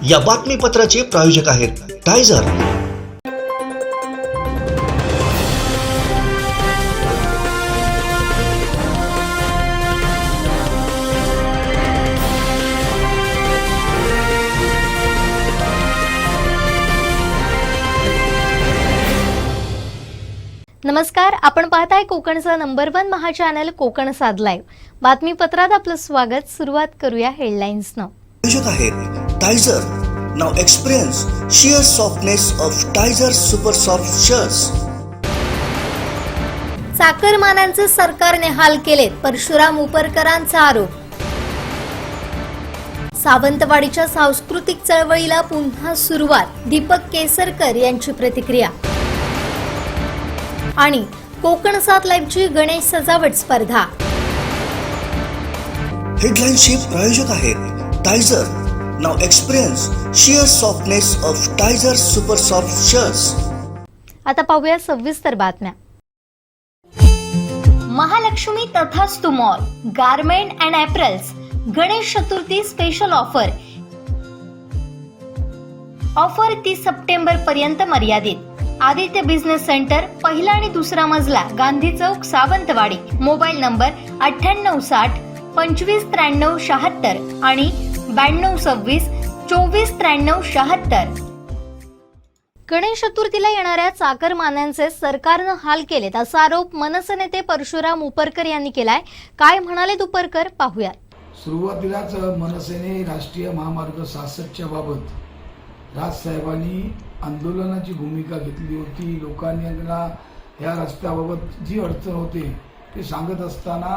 या बातमीपत्राचे प्रायोजक आहेत टायझर। नमस्कार, आपण पाहताय कोकणचा नंबर 1 महा चॅनल कोकण साध लाईव्ह। बातमीपत्रात आपलं स्वागत। सुरुवात करूया हेडलाईन्सनं। प्रायोजक आहेत Tizer. Now experience sheer softness of टायझर super soft shirts. चाकरमान्यांचे सरकारने हाल केलेत, परशुराम उपरकरांचा आरोप। सावंतवाडीच्या सांस्कृतिक चळवळीला पुन्हा सुरुवात, दीपक केसरकर यांची प्रतिक्रिया। आणि कोकण साध लाईव्हची गणेश सजावट स्पर्धा। हेडलाईनचे प्रायोजक आहेत Tizer. Now experience sheer softness of टायझर super soft shirts. आता पाहूया सविस्तर बातम्या। Mahalakshmi Tathastu mall garment and apparels Ganesh Chaturthi special offer 30 September पर्यंत मर्यादित। आदित्य बिझनेस सेंटर, पहिला आणि दुसरा मजला, गांधी चौक, सावंतवाडी। मोबाईल नंबर 9860 2593 76 आणि 9226 2493 76। गणेश चतुर्थीला येणाऱ्या चाकरमान्यांचे सरकारनं हाल केलेत असा आरोप मनसे नेते परशुराम उपरकर यांनी केलाय। काय म्हणाले उपरकर, पाहूयात। सुरुवातीलाच मनसेने राष्ट्रीय महामार्ग 66च्या बाबत राजसाहेबांनी आंदोलनाची भूमिका घेतली होती। लोकांनी या रस्त्याबाबत जी अडचण होते ते सांगत असताना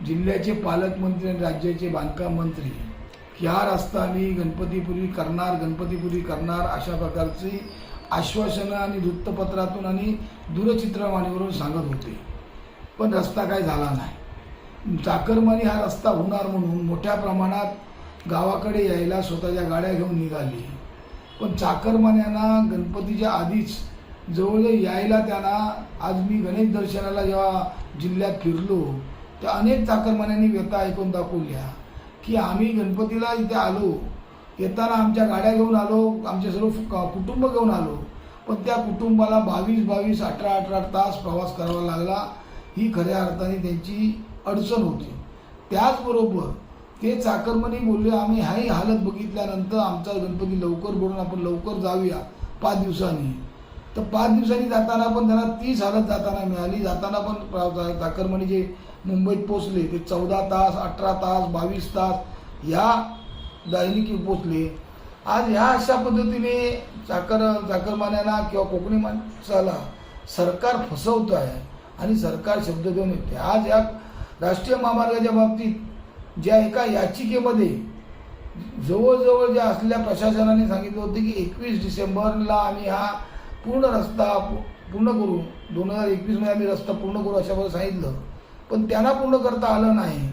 जिल्ह्याचे पालकमंत्री आणि राज्याचे बांधकाम मंत्री की हा रस्ता आम्ही गणपतीपूर्वी करणार अशा प्रकारची आश्वासनं आणि वृत्तपत्रातून आणि दूरचित्रवाणीवरून सांगत होते, पण रस्ता काय झाला नाही। चाकरमानी हा रस्ता होणार म्हणून मोठ्या प्रमाणात गावाकडे यायला स्वतःच्या गाड्या घेऊन निघाली, पण चाकरमान्यांना गणपतीच्या आधीच जवळ यायला त्यांना, आज मी गणेश दर्शनाला जेव्हा जिल्ह्यात फिरलो तर अनेक चाकरमान्यांनी व्यथा ऐकून दाखवल्या की आम्ही गणपतीला इथे आलो, येताना आमच्या गाड्या घेऊन आलो, आमचे सर्व कुटुंब घेऊन आलो, पण त्या कुटुंबाला 22, 18 तास प्रवास करावा लागला। ही खऱ्या अर्थाने त्यांची अडचण होती। त्याचबरोबर ते चाकरमानी बोलले आम्ही हाही हालत बघितल्यानंतर आमचा गणपती लवकर बोलून आपण लवकर जाऊया 5 दिवसांनी। तर 5 दिवसांनी जाताना पण त्यांना 30 हालत जाताना मिळाली। जाताना पण चाकरमानी जे मुंबईत पोचले ते 14 तास, 18 तास, 22 तास या दैनिकी पोचले। आज ह्या अशा पद्धतीने चाकरमान्यांना किंवा कोकणी माणसाला सरकार फसवत आहे आणि सरकार शब्द देऊन येते। आज या राष्ट्रीय महामार्गाच्या बाबतीत ज्या एका याचिकेमध्ये जवळजवळ ज्या असलेल्या प्रशासनाने सांगितलं होतं की 21 डिसेंबरला आम्ही हा पूर्ण रस्ता पूर्ण करू, 2021 आम्ही रस्ता पूर्ण करू अशा प्रकारे सांगितलं, पण त्यांना पूर्ण करता आलं नाही।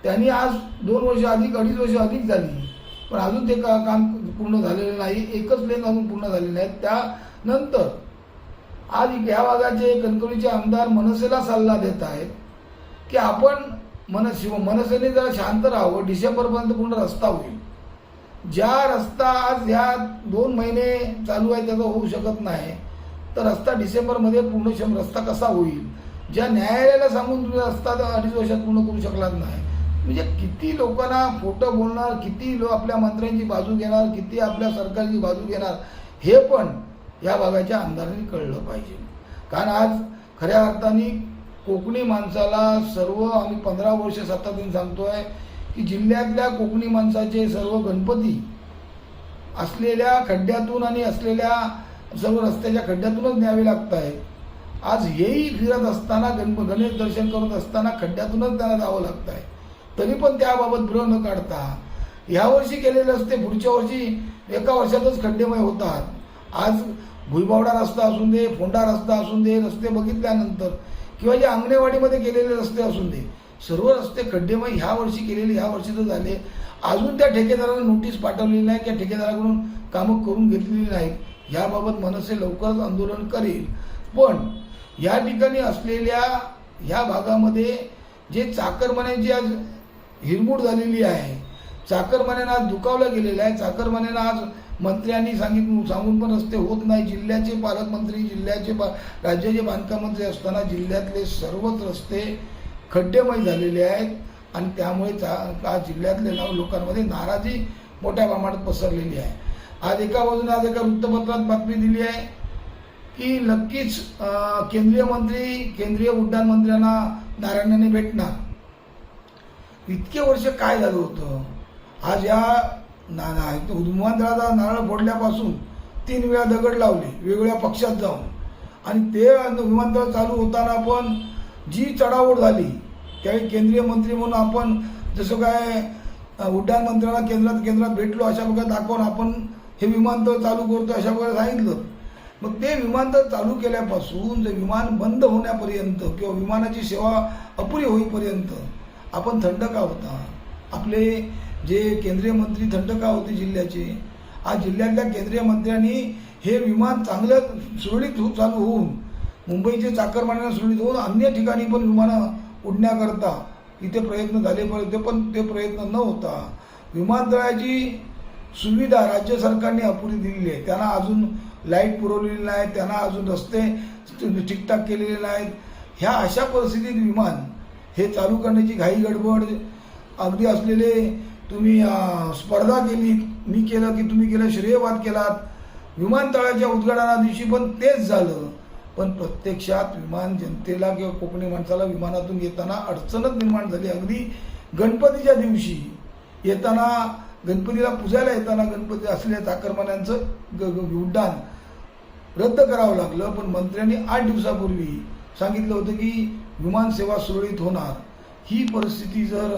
त्यांनी आज 2 वर्ष अधिक, 2.5 वर्ष अधिक झाली, पण अजून ते काम पूर्ण झालेलं नाही। एकच लेन अजून पूर्ण झालेले नाही। त्यानंतर आज या भागाचे कणकवलीचे आमदार मनसेला सल्ला देत आहेत की आपण मनसेने जरा शांत राहावं, डिसेंबरपर्यंत पूर्ण रस्ता होईल। ज्या रस्ता आज ह्या 2 महिने चालू आहे त्याचा होऊ शकत नाही, तर रस्ता डिसेंबरमध्ये पूर्ण रस्ता कसा होईल? ज्या न्यायालयाला सांगून तुम्ही रस्ता 2.5 वर्षात पूर्ण करू शकलात नाही, म्हणजे किती लोकांना खोटं बोलणार, किती आपल्या मंत्र्यांची बाजू घेणार, किती आपल्या सरकारची बाजू घेणार, हे पण या भागाच्या आमदारांनी कळलं पाहिजे। कारण आज खऱ्या अर्थाने कोकणी माणसाला सर्व आम्ही 15 वर्ष सातत्याने सांगतोय की जिल्ह्यातल्या कोकणी माणसाचे सर्व गणपती असलेल्या खड्ड्यातून आणि असलेल्या सर्व रस्त्याच्या खड्ड्यातूनच न्यावे लागत आहेत। आज हेही फिरत असताना गणेश दर्शन करत असताना खड्ड्यातूनच त्यांना जावं लागत आहे, तरी पण त्याबाबत भ्रम न काढता यावर्षी केलेले रस्ते पुढच्या वर्षी एका वर्षातच खड्डेमय होतात। आज भुईबावडा रस्ता असून दे, फोंडा रस्ता असून दे, रस्ते बघितल्यानंतर किंवा जे अंगणेवाडीमध्ये केलेले रस्ते असून दे, सर्व रस्ते खड्डेमय ह्या वर्षी केलेले ह्या वर्षी तर झाले। अजून त्या ठेकेदाराला नोटीस पाठवलेली नाही, त्या ठेकेदाराकडून कामं करून घेतलेली नाहीत। याबाबत मनसे लवकरच आंदोलन करेल, पण या ठिकाणी असलेल्या या भागामध्ये जे चाकरमान्यांची आज हिरमोड झालेली आहे, चाकरमान्यांना आज दुखावलं गेलेलं आहे. चाकरमान्यांना आज मंत्र्यांनी सांगून पण रस्ते होत नाही. जिल्ह्याचे पालकमंत्री, राज्याचे बांधकाम मंत्री असताना जिल्ह्यातले सर्वच रस्ते खड्डेमय झालेले आहेत आणि त्यामुळे आज जिल्ह्यातले लोकांमध्ये नाराजी मोठ्या प्रमाणात पसरलेली आहे. आज एका वृत्तपत्रात बातमी दिली आहे की नक्कीच केंद्रीय उड्डाण मंत्र्यांना नारायणाने भेटणार. इतके वर्ष काय झालं होतं? आज या विमानतळाचा नारळ फोडल्यापासून 3 वेळा दगड लावले वेगवेगळ्या पक्षात जाऊन, आणि ते विमानतळ चालू होताना पण जी चढाओढ झाली त्यावेळी केंद्रीय मंत्री म्हणून आपण जसं काय उड्डाण मंत्र्यांना केंद्रात भेटलो अशा प्रकारे दाखवून आपण हे विमानतळ चालू करतो अशा प्रकारे सांगितलं. मग ते विमानतळ चालू केल्यापासून जे विमान बंद होण्यापर्यंत किंवा विमानाची सेवा अपुरी होईपर्यंत आपण थंड का होता? आपले जे केंद्रीय मंत्री थंड का होते जिल्ह्याचे? आज जिल्ह्यातल्या केंद्रीय मंत्र्यांनी हे विमान चांगलं सुरळीत चालू होऊन मुंबईचे चाकरमान्यांना सुरळीत होऊन अन्य ठिकाणी पण विमानं उडण्याकरता इथे प्रयत्न झाले पाहिजे, पण ते प्रयत्न न होता विमानतळाची सुविधा राज्य सरकारने अपुरी दिलेली आहे. त्यांना अजून लाईट पुरवलेली नाही, त्यांना अजून रस्ते ठीकठाक केलेले नाहीत. ह्या अशा परिस्थितीत विमान हे चालू करण्याची घाई गडबड अगदी असलेले तुम्ही स्पर्धा केली, मी केलं की तुम्ही केलं, श्रेयवाद केलात. विमानतळाच्या उद्घाटना दिवशी पण तेच झालं, पण प्रत्यक्षात विमान जनतेला किंवा कोकणी माणसाला विमानातून येताना अडचणच निर्माण झाली. अगदी गणपतीच्या दिवशी येताना, गणपतीला पूजायला येताना गणपती असलेल्या चाकरमान्यांचं उड्डाण रद्द करावं लागलं. पण मंत्र्यांनी 8 दिवसापूर्वी सांगितलं होतं की विमान सेवा सुरळीत होणार. ही परिस्थिती जर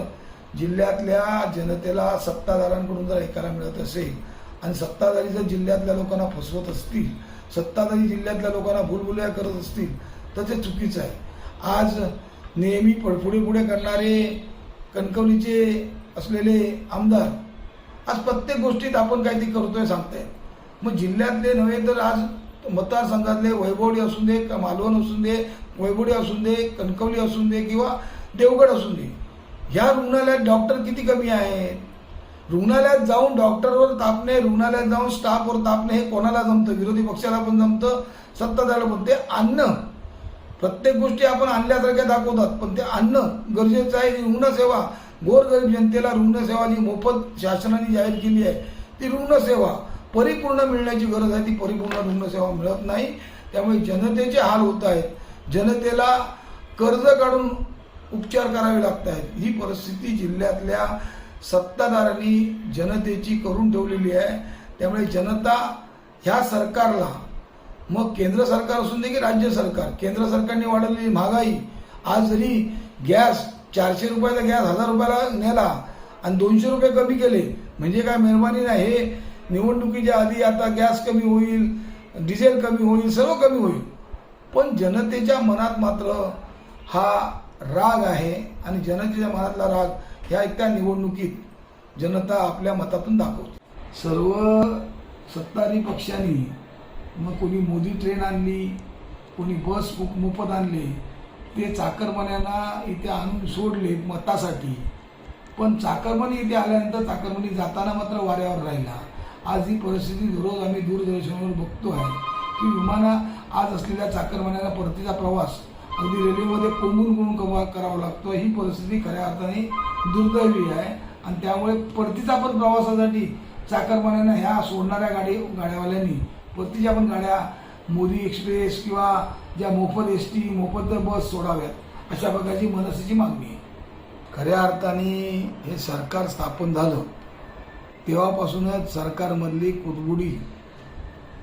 जिल्ह्यातल्या जनतेला सत्ताधाऱ्यांकडून जर ऐकायला मिळत असेल आणि सत्ताधारी जर जिल्ह्यातल्या लोकांना फसवत असतील, सत्ताधारी जिल्ह्यातल्या लोकांना भूलभुलैया करत असतील तर ते चुकीचं आहे. आज नेहमी पुढे करणारे कणकवलीचे असलेले आमदार आज प्रत्येक गोष्टीत आपण काहीतरी करतोय सांगताय. मग जिल्ह्यातले नव्हे तर आज मतदारसंघातले वैभवडी असून दे, मालवण असून दे, वैभवडी असून दे, कणकवली असून दे किंवा देवगड असून दे, ह्या रुग्णालयात डॉक्टर किती कमी आहेत? रुग्णालयात जाऊन डॉक्टरवर तापणे, रुग्णालयात जाऊन स्टाफवर तापणे हे कोणाला जमतं? विरोधी पक्षाला पण जमतं, सत्ताधाऱ्याला पण. ते अन्न, प्रत्येक गोष्टी आपण आणल्यासारख्या दाखवतात, पण ते अन्न गरजेचं आहे. रुग्णसेवा, गोरगरीब जनतेला रुग्णसेवा जी मोफत शासनाने जाहीर केली आहे ती रुग्णसेवा परिपूर्ण मिळण्याची गरज आहे. ती परिपूर्ण रुग्णसेवा मिळत नाही. त्यामुळे जनतेचे हाल होत आहेत. जनतेला कर्ज काढून उपचार करावे लागत आहेत. ही परिस्थिती जिल्ह्यातल्या सत्ताधाऱ्यांनी जनतेची करून ठेवलेली आहे. त्यामुळे जनता ह्या सरकारला, मग केंद्र सरकार असून दे की राज्य सरकार, केंद्र सरकारने वाढवलेली महागाई, आज जरी गॅस 400 रुपयाचा गॅस 1000 रुपयाला नेला आणि 200 रुपये कमी केले म्हणजे काय मेहरबानी नाही? हे निवडणुकीच्या आधी आता गॅस कमी होईल, डिझेल कमी होईल, सर्व कमी होईल, पण जनतेच्या मनात मात्र हा राग आहे आणि जनतेच्या मनातला राग ह्या एका निवडणुकीत जनता आपल्या मतातून दाखवते. सर्व सत्ताधारी पक्षांनी मग कोणी मोदी ट्रेन आणली, कोणी बस मोफत आणले, ते चाकरमान्यांना इथे आणून सोडले मतासाठी. पण चाकरमानी इथे आल्यानंतर चाकरमानी जाताना मात्र वाऱ्यावर राहिला. आज ही परिस्थिती रोज आम्ही दूरदर्शनवर बघतो आहे की आज असलेल्या चाकरमान्यांना परतीचा प्रवास अगदी रेल्वेमध्ये कोंबून करावा लागतो. ही परिस्थिती खऱ्या अर्थाने दुर्दैवी आहे आणि त्यामुळे परतीचा पण प्रवासासाठी चाकरमान्यांना ह्या सोडणाऱ्या गाड्यावाल्यांनी परतीच्या पण गाड्या मोदी एक्सप्रेस किंवा ज्या मोफत एसटी, मोफत बस सोडाव्यात अशा प्रकारची मनसेची मागणी आहे. खऱ्या अर्थाने हे सरकार स्थापन झालं तेव्हापासूनच सरकारमधली कुरबुडी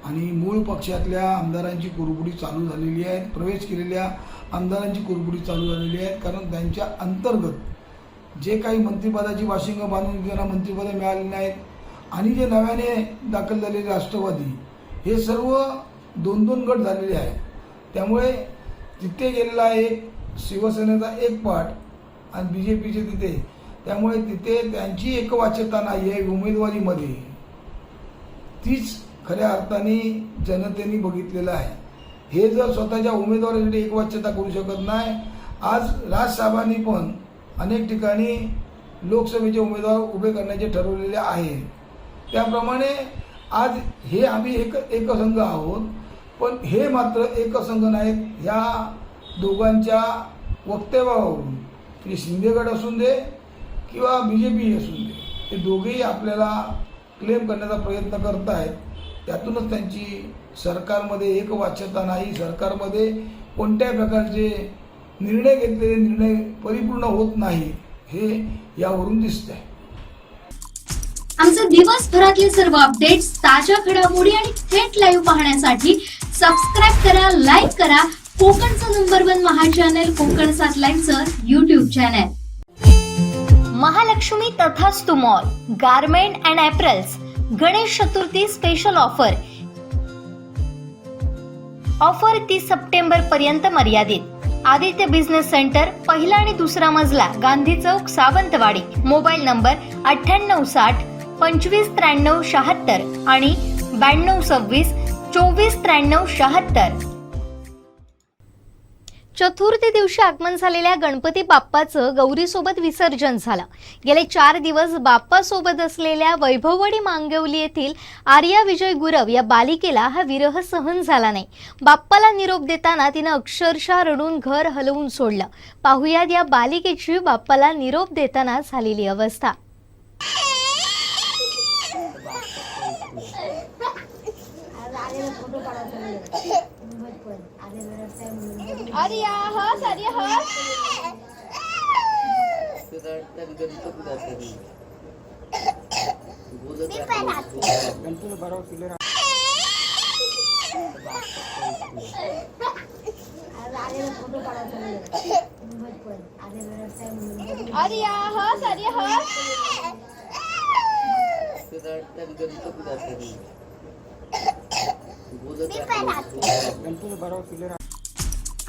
आणि मूळ पक्षातल्या आमदारांची कुरबुडी चालू झालेली आहे. प्रवेश केलेल्या आमदारांची कुरबुडी चालू झालेली आहे. कारण त्यांच्या अंतर्गत जे काही मंत्रिपदाची वाशिंग बांधून त्यांना मंत्रिपदं मिळाली नाहीत आणि जे नव्याने दाखल झालेले राष्ट्रवादी हे सर्व 2-2 गट झालेले आहेत. त्यामुळे तिथे गेलेला एक शिवसेनेचा एक पाठ आणि BJPचे तिथे, त्यामुळे तिथे त्यांची एकवाच्यता नाही आहे उमेदवारीमध्ये. तीच खऱ्या अर्थाने जनतेने बघितलेलं आहे. हे जर स्वतःच्या उमेदवारासाठी एकवाच्यता करू शकत नाही. आज राजसाहेबांनी पण अनेक ठिकाणी लोकसभेचे उमेदवार उभे करण्याचे ठरवलेले आहे. त्याप्रमाणे आज हे आम्ही एकसंघ आहोत, पण हे मात्र एकसंघ नाहीत. ह्या दोघांच्या वक्तव्यावरून ते शिंदे गट असून दे किंवा BJP असून दे, ते दोघेही आपल्याला क्लेम करण्याचा प्रयत्न करत आहेत. त्यातूनच त्यांची सरकारमध्ये एकवाच्यता नाही, सरकारमध्ये कोणत्याही प्रकारचे निर्णय घेतलेले निर्णय परिपूर्ण होत नाही, हे यावरून दिसत आहे. आमचे दिवसभरातले सर्व अपडेट्स, ताज्या घडामोडी आणि थेट लाईव्ह पाहण्यासाठी सबस्क्राईब करा, लाईक करा कोकणचं नंबर 1 महा चॅनल कोकण 7 लाईव्हचं YouTube channel. Mahalakshmi Tathastu mall garment and apparels Ganesh Chaturthi special offer 30 September पर्यंत मर्यादित. आदित्य बिझनेस सेंटर, पहिला आणि दुसरा मजला, गांधी चौक, सावंतवाडी. मोबाईल नंबर 9860 2593 76 आणि 9226 2493 76. चतुर्थी दिवशी आगमन झालेल्या गणपती बाप्पाचं गौरीसोबत विसर्जन झालं. गेले 4 दिवस बाप्पासोबत असलेल्या वैभववाडी मांगवली येथील आर्या विजय गुरव या बालिकेला हा विरह सहन झाला नाही. बाप्पाला निरोप देताना तिनं अक्षरशः रडून घर हलवून सोडलं. पाहुयात या बालिकेची बाप्पाला निरोप देताना झालेली अवस्था.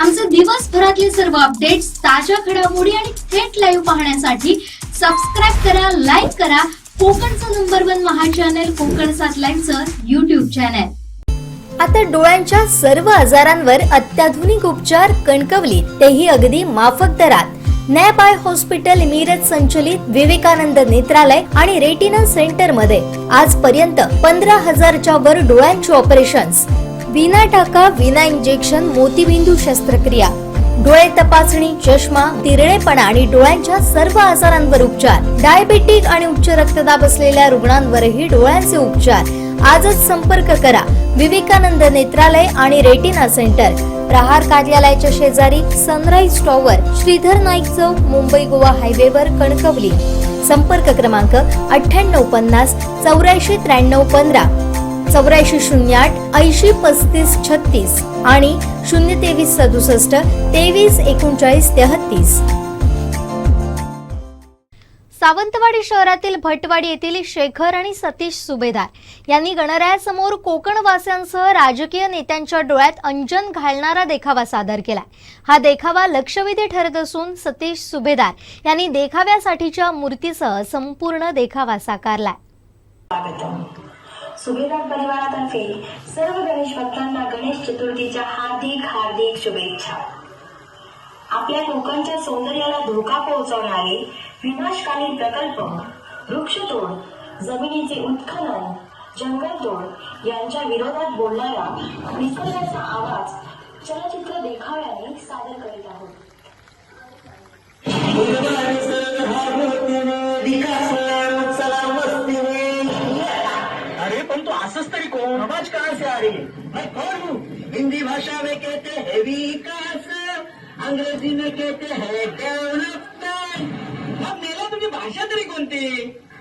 आमचे दिवसभरातले सर्व अपडेट्स, ताज्या घडामोडी आणि थेट लाईव्ह पाहण्यासाठी सबस्क्राईब करा, लाईक करा कोकणचं नंबर 1 महा चॅनल कोकण 7 लाईव्हचं YouTube चॅनल. आता डोळ्यांच्या सर्व आजारांवर अत्याधुनिक उपचार कणकवलीत, तेही अगदी माफक दरात. नॅप आय हॉस्पिटल मिरज संचलित विवेकानंद नेत्रालय आणि रेटिना सेंटर मध्ये आजपर्यंत 15,000च्या वर डोळ्यांची ऑपरेशन्स, विना टाका, विना इंजेक्शन, मोतीबिंदू शस्त्रक्रिया, डोळे तपासणी, चष्मा, तिरळेपणा आणि डोळ्यांच्या सर्व आजारांवर उपचार. डायबेटिक आणि उच्च रक्तदाब असलेल्या रुग्णांवरही डोळ्यांचे उपचार. आजच संपर्क करा विवेकानंद नेत्रालय आणि रेटिना सेंटर, प्रहार कार्यालयाच्या शेजारी, सनराईज टॉवर, श्रीधर नाईक चौक, मुंबई गोवा हायवेवर, कणकवली. संपर्क क्रमांक 9850 84 93 15, 8408 80 35 36 आणि 023 67 23 39 33. सावंतवाडी शहरातील भटवाडी येथील शेखर आणि सतीश सुभेदार यांनी गणरायासमोर कोकणवासियांसह राजकीय नेत्यांच्या डोळ्यात अंजन घालणारा देखावा सादर केला. हा देखावा लक्षवेधी ठरत असून सतीश सुभेदार यांनी देखाव्यासाठीच्या मूर्तीसह संपूर्ण देखावा साकारला. सुभेदार परिवारातर्फे सर्व गणेश भक्तांना गणेश चतुर्थीच्या हार्दिक हार्दिक शुभेच्छा. आपल्या लोकांच्या सौंदर्याला धोका पोहोचवणारे विनाशकारी प्रकल्प, वृक्षतोड, जमिनीचे उत्खनन, जंगलतोड यांच्या विरोधात बोलणारा निसर्गाचा आवाज चलचित्र देखाव्याने सादर करीत आहोत. अरे पण तो असंच तरी कोण? आवाज कहाँ से आ रही है? मैं कौन हूँ? हिंदी भाषा में कहते हैं विकास, अंग्रेजी में कहते हैं डेवलपमेंट. अब मेला तुझी भाषा तरी कोणती?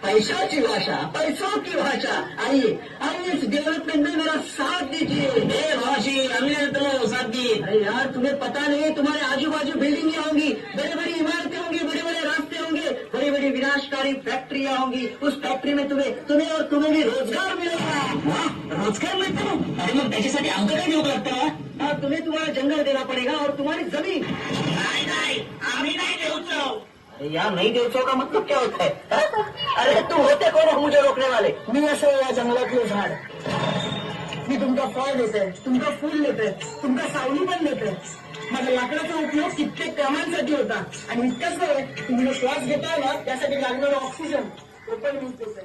पैशाची भाषा, पैसों की भाषा. आइए आइए इस डेवलपमेंट में मेरा साथ दीजिए. हे भाषी, हमने तो साथ दी. अरे यार तुम्हें पता नहीं, तुम्हारे आजू बाजू बिल्डिंगें होंगी, बड़ी बड़ी इमारतें होंगी, बड़े बड़े रास्ते होंगे, बड़ी बड़ी विनाशकारी फैक्ट्रियां होंगी. उस फैक्ट्री में तुम्हें और तुम्हें भी रोजगार मिलेगा. रोजगार मिळतो? अरे मग त्याच्यासाठी आमचं काय देऊ लागतं? तुम्हें तुम्हारा जंगल देना पड़ेगा और तुम्हारी जमीन. नहीं आम्ही नाही देऊचो. यार नहीं देवचो का मतलब क्या होता है? अरे तुम होते कौन हो मुझे रोकने वाले? मी असं या जंगलातलं झाड. मी तुमका फळ देतोय, तुमका फुल देतोय, तुमका सावली पण देतोय. माझ्या लाकडाचा उपयोग कित्येक कामांसाठी होता आणि इतकंच नाही, तुम्ही श्वास घेताय ना त्यासाठी लागणारा ऑक्सिजन तो पण मीच देतोय.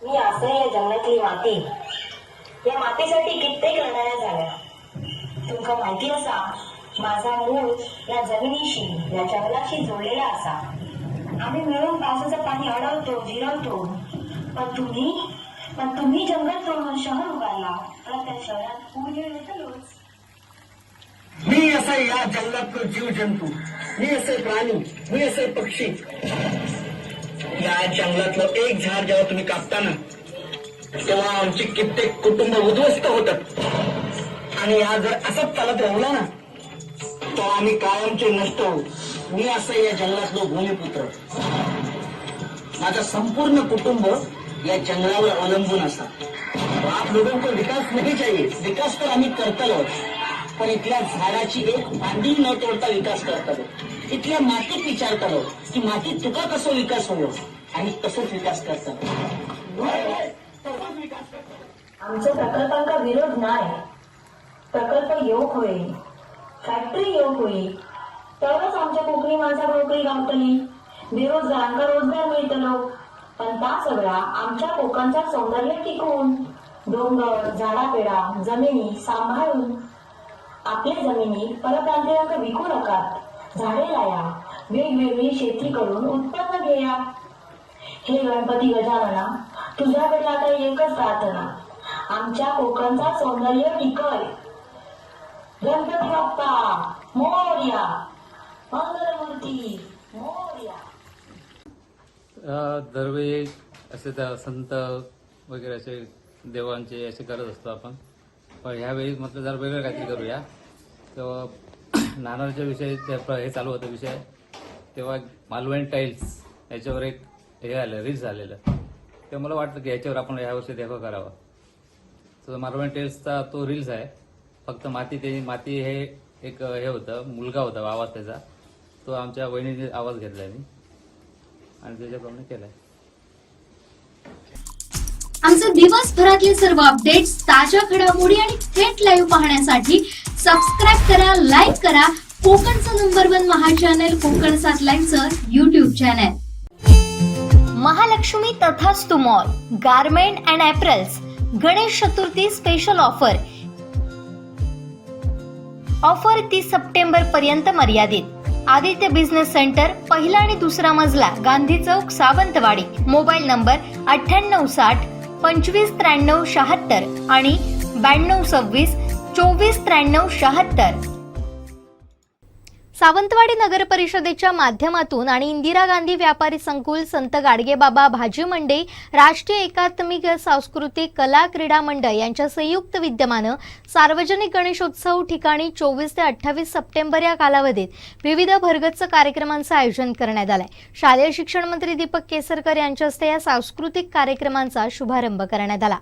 मी असं या जंगलातली माती, या मातीसाठी कित्येक लढाया झाल्या. तुमका माहिती असा माझा मूळ या जमिनीशी, या जंगलाशी जोडलेला असा. आम्ही मिळून पावसाचं पाणी अडवतो, जिरवतो. पण तुम्ही जंगल तोडून शहर उभारला तर त्या शहरात पूर येतलोच. मी असं या जंगलातलो जीवजंतू, मी असे प्राणी, मी असे पक्षी. या जंगलातलं एक झाड जेव्हा तुम्ही कापताना तेव्हा आमची कित्येक कुटुंब उद्ध्वस्त होतात आणि हा जर असंच चालत राहिला ना तर आम्ही कायमचे नष्ट होऊ. मी असं या जंगलातलो भूमिपुत्र. माझं संपूर्ण कुटुंब या जंगलावर अवलंबून असा. आप लोगों को विकास नहीं चाहिए, विकास तर आम्ही करतलो, पण इथल्या झाडाची एक फांदी न तोडता विकास करतलो. इथल्या मातीत विचार करो की मातीत तुका कसो विकास होईल आणि तसंच विकास करतलो. आमच्या प्रकल्पांका विरोध नाही. प्रकल्प योग होईल, फॅक्टरी योग होईल, तरच आमच्या कोकणी माणसाक नोकरी गावतली, बेरोजगारांका रोजगार मिळतलो. पण त्या सगळा आमच्या कोकणच्या सौंदर्य टिकवून, डोंगर, झाडापेडा, जमिनी सांभाळून. आपल्या जमिनी परप्रांतीयांका विकू नकात. झाडे लाया, वेगवेगळी शेती करून उत्पन्न घेया. हे गणपती गजानना, तुझ्याकडे आता एकच प्रार्थना, आमच्या कोकणचा सौंदर्य टिकल. गणपती बाप्पा मोरया, मंगलमूर्ती मोरया. दरवेळी असे त्या संत वगैरे असे देवांचे असे करत असतो आपण. पण ह्यावेळी म्हटलं जरा वेगळं काहीतरी करूया. तेव्हा नानारच्या विषयी हे चालू होतं विषय, तेव्हा मालवणी टाईल्स याच्यावर एक हे आलं, रील्स आलेलं. तेव्हा मला वाटलं की याच्यावर आपण ह्यावर्षी देखो करावा. तर मालवणी टाईल्सचा तो रील्स आहे. फक्त माती हे एक हे होतं, मुलगा होता आवाज त्याचा, तो आमच्या वहिनीने आवाज घेतला मी आणि त्याच्याप्रमाणे केलाय. आमचे दिवसभरातले सर्व अपडेट्स, ताज्या घडामोडी आणि थेट लाईव्ह पाहण्यासाठी सबस्क्राईब करा, लाईक करा कोकणचं नंबर 1 महा चॅनल कोकण 7 लाईव्हचं YouTube channel. Mahalakshmi Tathastu mall, garment and apparels, Ganesh Chaturthi special offer 30 September पर्यंत मर्यादित. आदित्य बिझनेस सेंटर, पहिला आणि दुसरा मजला, गांधी चौक, सावंतवाडी. मोबाईल नंबर 9860 2593 76 आणि 9226 2493 76. सावंतवाडी नगर परिषदेच्या माध्यमातून आणि इंदिरा गांधी व्यापारी संकुल, संत गाडगेबाबा भाजी मंडई, राष्ट्रीय एकात्मिक सांस्कृतिक कला क्रीडा मंडळ यांच्या संयुक्त विद्यमानं सार्वजनिक गणेशोत्सव ठिकाणी 24 ते 28 सप्टेंबर या कालावधीत विविध भरगच्च कार्यक्रमांचं आयोजन करण्यात आलंय. शालेय शिक्षण मंत्री दीपक केसरकर यांच्या हस्ते या सांस्कृतिक कार्यक्रमांचा शुभारंभ करण्यात आला.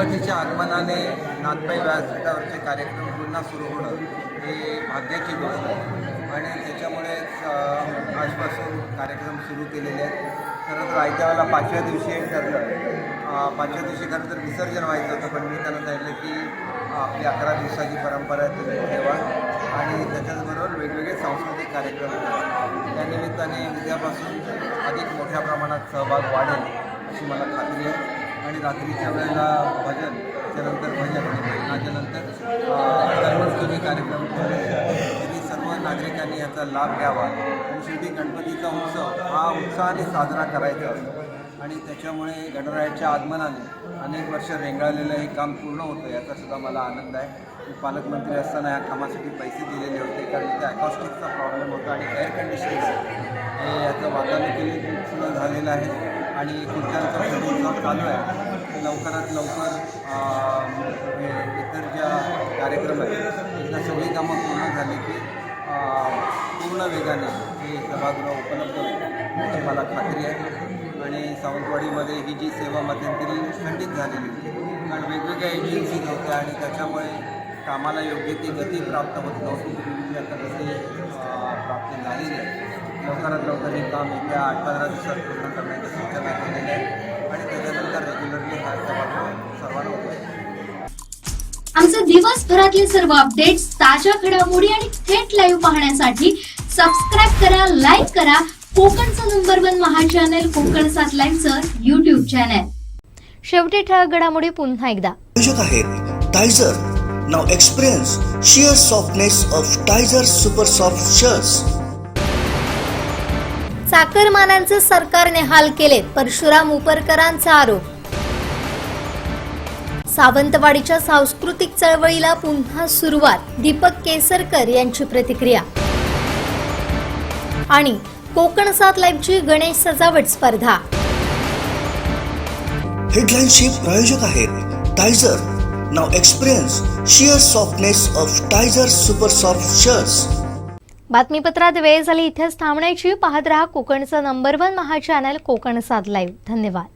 गणपतीच्या आगमनाने नाथपाई व्यासपीठावरचे कार्यक्रम पुन्हा सुरू होणं ही भाग्याची गोष्ट आहे आणि त्याच्यामुळेच आजपासून कार्यक्रम सुरू केलेले आहेत. खरं तर आयत्यावेळेला 5व्या दिवशी ठरलं, 5व्या दिवशी खरं तर विसर्जन व्हायचं होतं, पण मी त्यांना सांगितलं की आपली 11 दिवसाची परंपरा आहे तुम्ही ठेवा आणि त्याच्याचबरोबर वेगवेगळे सांस्कृतिक कार्यक्रम ठेवा. त्यानिमित्ताने उद्यापासून अधिक मोठ्या प्रमाणात सहभाग वाढेल अशी मला खात्री आहे. आणि रात्रीच्या वेळेला भजन, त्याच्यानंतर भजन आणि भजनाच्या नंतर सर्वच कार्यक्रम तरी सर्व नागरिकांनी याचा लाभ घ्यावा. आणि शेवटी गणपतीचा उत्सव हा उत्साहाने साजरा करायचा असतो आणि त्याच्यामुळे गणरायाच्या आगमनाने अनेक वर्ष रेंगाळलेलं हे काम पूर्ण होतं याचा सुद्धा मला आनंद आहे. मी पालकमंत्री असताना या कामासाठी पैसे दिलेले होते कारण इथे ॲकॉस्टिकचा प्रॉब्लेम होता आणि एअर कंडिशनिंग हे याचं वातानुकूलित सुद्धा झालेलं आहे आणि खुर्च्यांचा प्रयोग चालू आहे. लवकरात लवकर हे इतर ज्या कार्यक्रम आहेत एकदा सगळी कामं पूर्ण झाली की पूर्ण वेगाने हे सभागृह उपलब्ध होईल याची मला खात्री आहे. आणि सावंतवाडीमध्ये ही जी सेवा मध्यंतरी खंडित झालेली होती कारण वेगवेगळ्या एजन्सीज होत्या आणि त्याच्यामुळे कामाला योग्य ती गती प्राप्त होत नव्हती, ती आता गती प्राप्त झालेली आहे. लवकरात लवकर हे काम येत्या 8-15 दिवसात पूर्ण करण्याच्या सूचना केलेल्या आहेत आणि त्याच्यानंतर रेग्युलरली हा सभागृह सर्वांना उपलब्ध. आमचे दिवसभरातले सर्व अपडेट्स, ताज्या घडामोडी आणि थेट लाईव्ह पाहण्यासाठी सबस्क्राईब करा, लाईक करा कोकणचं नंबर 1 महा चॅनल कोकण 7 लाईव्हचं YouTube चॅनल. शेवटी ठळक घडामोडी पुन्हा एकदा. आयोजक आहेत टायझर. नाव experience sheer softness of टायझर super soft shirts. चाकरमानांचे सरकारने हाल केले, परशुराम उपरकरांचा आरोप. सावंतवाडीच्या सांस्कृतिक चळवळीला पुन्हा सुरुवात, दीपक केसरकर यांची प्रतिक्रिया. आणि कोकण 7 लाईव्हची गणेश सजावट स्पर्धा. हेडलाईनचे प्रायोजक आहेत टायझर. नाव experience sheer softness of टायझर super soft shirts. बातमीपत्रात वेळ झाली इथेच थांबण्याची. पाहत रहा कोकणचं नंबर 1 महा चॅनल कोकण 7 लाईव्ह. धन्यवाद.